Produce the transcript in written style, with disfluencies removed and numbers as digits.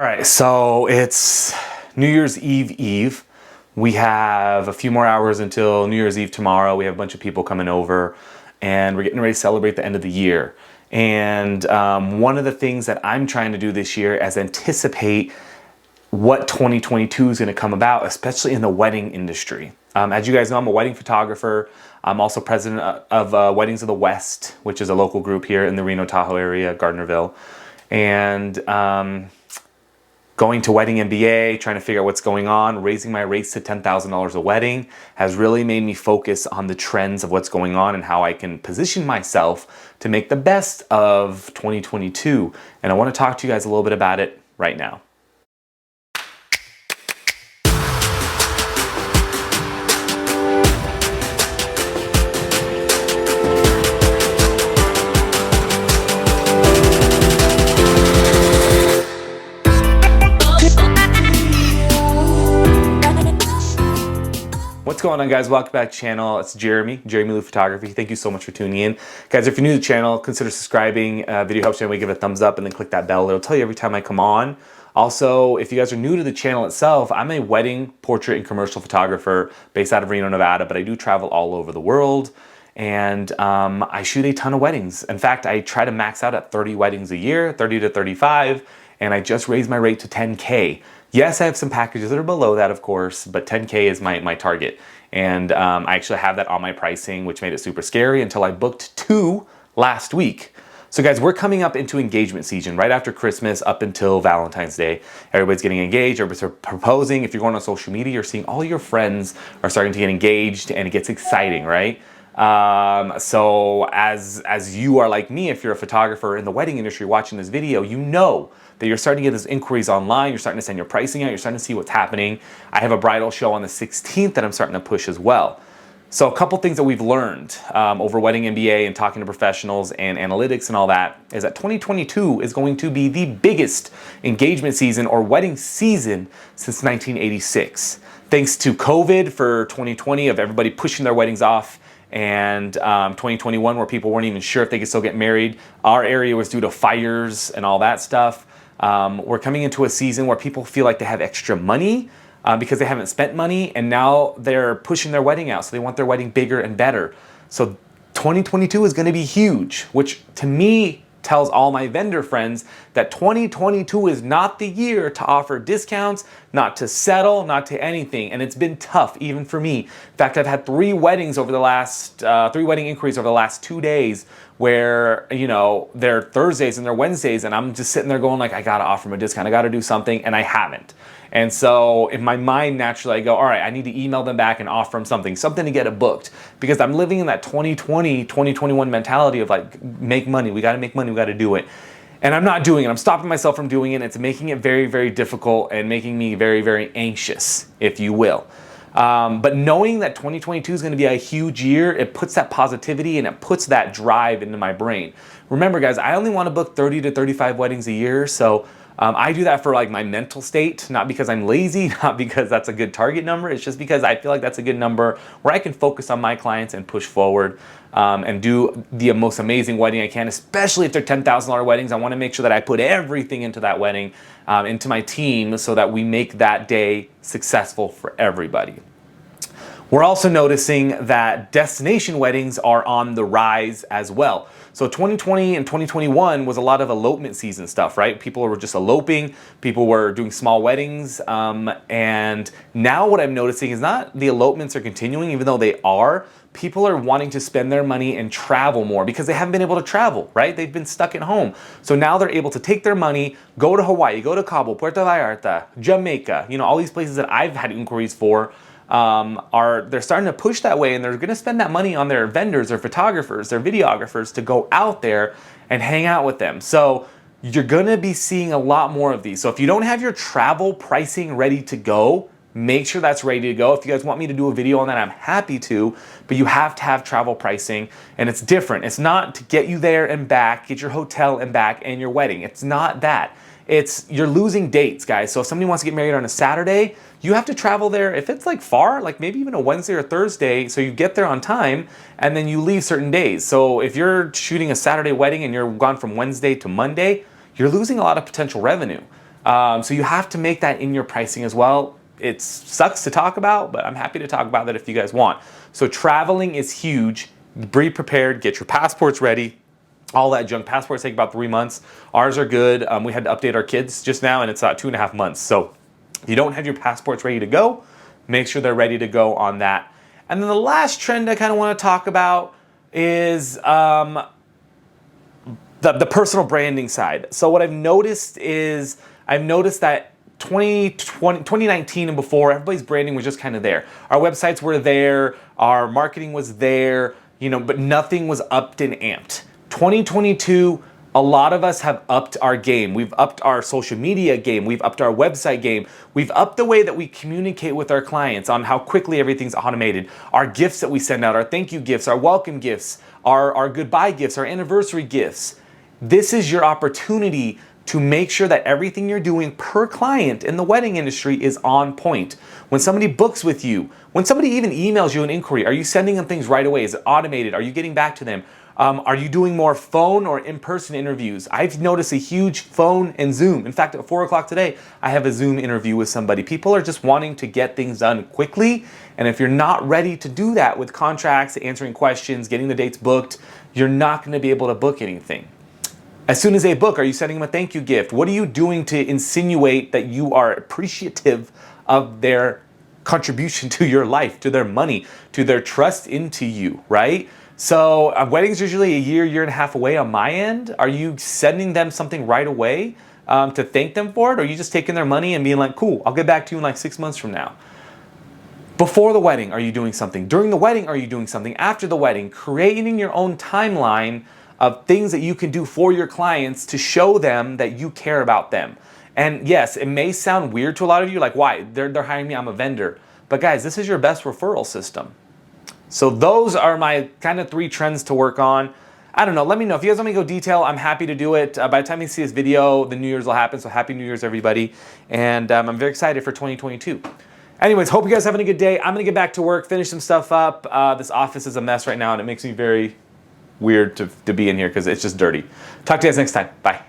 All right, so it's New Year's Eve. We have a few more hours until New Year's Eve tomorrow. We have a bunch of people coming over, and we're getting ready to celebrate the end of the year. And one of the things that I'm trying to do this year is anticipate what 2022 is going to come about, especially in the wedding industry. As you guys know, I'm a wedding photographer. I'm also president of Weddings of the West, which is a local group here in the Reno Tahoe area, Gardnerville. And going to Wedding MBA, trying to figure out what's going on, raising my rates to $10,000 a wedding has really made me focus on the trends of what's going on and how I can position myself to make the best of 2022. And I want to talk to you guys a little bit about it right now. What's going on, guys? Welcome back to the channel. It's Jeramie Photography. Thank you so much for tuning in. Guys, if you're new to the channel, consider subscribing. Video helps channel, give it a thumbs up and then click that bell. It'll tell you every time I come on. Also, if you guys are new to the channel itself, I'm a wedding, portrait, and commercial photographer based out of Reno, Nevada, but I do travel all over the world. And I shoot a ton of weddings. In fact, I try to max out at 30 weddings a year, 30 to 35, and I just raised my rate to 10K. Yes, I have some packages that are below that, of course, but 10K is my target. And I actually have that on my pricing, which made it super scary until I booked 2 last week. So guys, we're coming up into engagement season right after Christmas up until Valentine's Day. Everybody's getting engaged, everybody's proposing. If you're going on social media, you're seeing all your friends are starting to get engaged and it gets exciting, right? So as you are like me, if you're a photographer in the wedding industry watching this video, you know that you're starting to get those inquiries online, you're starting to send your pricing out, you're starting to see what's happening. I have a bridal show on the 16th that I'm starting to push as well. So a couple things that we've learned over Wedding MBA and talking to professionals and analytics and all that is that 2022 is going to be the biggest engagement season or wedding season since 1986. Thanks to COVID for 2020 of everybody pushing their weddings off, and 2021 where people weren't even sure if they could still get married. Our area was due to fires and all that stuff. We're coming into a season where people feel like they have extra money because they haven't spent money, and now they're pushing their wedding out, so they want their wedding bigger and better. So 2022 is going to be huge, which to me tells all my vendor friends that 2022 is not the year to offer discounts, not to settle, not to anything. And it's been tough even for me. In fact, I've had 3 weddings over the last, 3 wedding inquiries over the last 2 days where, you know, they're Thursdays and they're Wednesdays, and I'm just sitting there going like, I gotta offer them a discount, I gotta do something, and I haven't. And so in my mind, naturally, I go, all right, I need to email them back and offer them something to get it booked, because I'm living in that 2020, 2021 mentality of like, make money, we gotta make money, we gotta do it. And I'm not doing it. I'm stopping myself from doing it. It's making it very, very difficult and making me very, very anxious, if you will. But knowing that 2022 is going to be a huge year, it puts that positivity and it puts that drive into my brain. Remember, guys, I only want to book 30 to 35 weddings a year. So I do that for like my mental state, not because I'm lazy, not because that's a good target number. It's just because I feel like that's a good number where I can focus on my clients and push forward and do the most amazing wedding I can, especially if they're $10,000 weddings. I want to make sure that I put everything into that wedding, into my team, so that we make that day successful for everybody. We're also noticing that destination weddings are on the rise as well. So 2020 and 2021 was a lot of elopement season stuff, right? People were just eloping, people were doing small weddings, and now what I'm noticing is not the elopements are continuing, even though they are. People are wanting to spend their money and travel more because they haven't been able to travel, right? They've been stuck at home. So now they're able to take their money, go to Hawaii, go to Cabo, Puerto Vallarta, Jamaica, you know, all these places that I've had inquiries for. They're starting to push that way, and they're going to spend that money on their vendors, their photographers, their videographers to go out there and hang out with them. So you're going to be seeing a lot more of these. So if you don't have your travel pricing ready to go, make sure that's ready to go. If you guys want me to do a video on that, I'm happy to, but you have to have travel pricing, and it's different. It's not to get you there and back, get your hotel and back and your wedding. It's not that. You're losing dates, guys. So if somebody wants to get married on a Saturday, you have to travel there. If it's like far, like maybe even a Wednesday or Thursday, so you get there on time and then you leave certain days. So if you're shooting a Saturday wedding and you're gone from Wednesday to Monday, you're losing a lot of potential revenue. So you have to make that in your pricing as well. It sucks to talk about, but I'm happy to talk about that if you guys want. So traveling is huge. Be prepared, get your passports ready. All that junk. Passports take about 3 months. Ours are good. We had to update our kids just now, and it's 2.5 months. So if you don't have your passports ready to go, make sure they're ready to go on that. And then the last trend I kind of want to talk about is the personal branding side. So what I've noticed is that 2019 and before, everybody's branding was just kind of there. Our websites were there, our marketing was there, but nothing was upped and amped. 2022, a lot of us have upped our game. We've upped our social media game. We've upped our website game. We've upped the way that we communicate with our clients on how quickly everything's automated. Our gifts that we send out, our thank you gifts, our welcome gifts, our goodbye gifts, our anniversary gifts. This is your opportunity to make sure that everything you're doing per client in the wedding industry is on point. When somebody books with you, when somebody even emails you an inquiry, are you sending them things right away? Is it automated? Are you getting back to them? Are you doing more phone or in-person interviews? I've noticed a huge phone and Zoom. In fact, at 4 o'clock today, I have a Zoom interview with somebody. People are just wanting to get things done quickly. And if you're not ready to do that with contracts, answering questions, getting the dates booked, you're not going to be able to book anything. As soon as they book, are you sending them a thank you gift? What are you doing to insinuate that you are appreciative of their contribution to your life, to their money, to their trust into you, right? So weddings are usually a year and a half away on my end. Are you sending them something right away to thank them for it? Or are you just taking their money and being like, cool, I'll get back to you in like 6 months from now? Before the wedding, are you doing something? During the wedding, are you doing something? After the wedding, creating your own timeline of things that you can do for your clients to show them that you care about them. And yes, it may sound weird to a lot of you, like, why? They're hiring me, I'm a vendor. But guys, this is your best referral system. So those are my kind of 3 trends to work on. I don't know, let me know. If you guys want me to go detail, I'm happy to do it. By the time you see this video, the New Year's will happen, so Happy New Year's, everybody. And I'm very excited for 2022. Anyways, hope you guys are having a good day. I'm gonna get back to work, finish some stuff up. This office is a mess right now, and it makes me very weird to be in here because it's just dirty. Talk to you guys next time. Bye.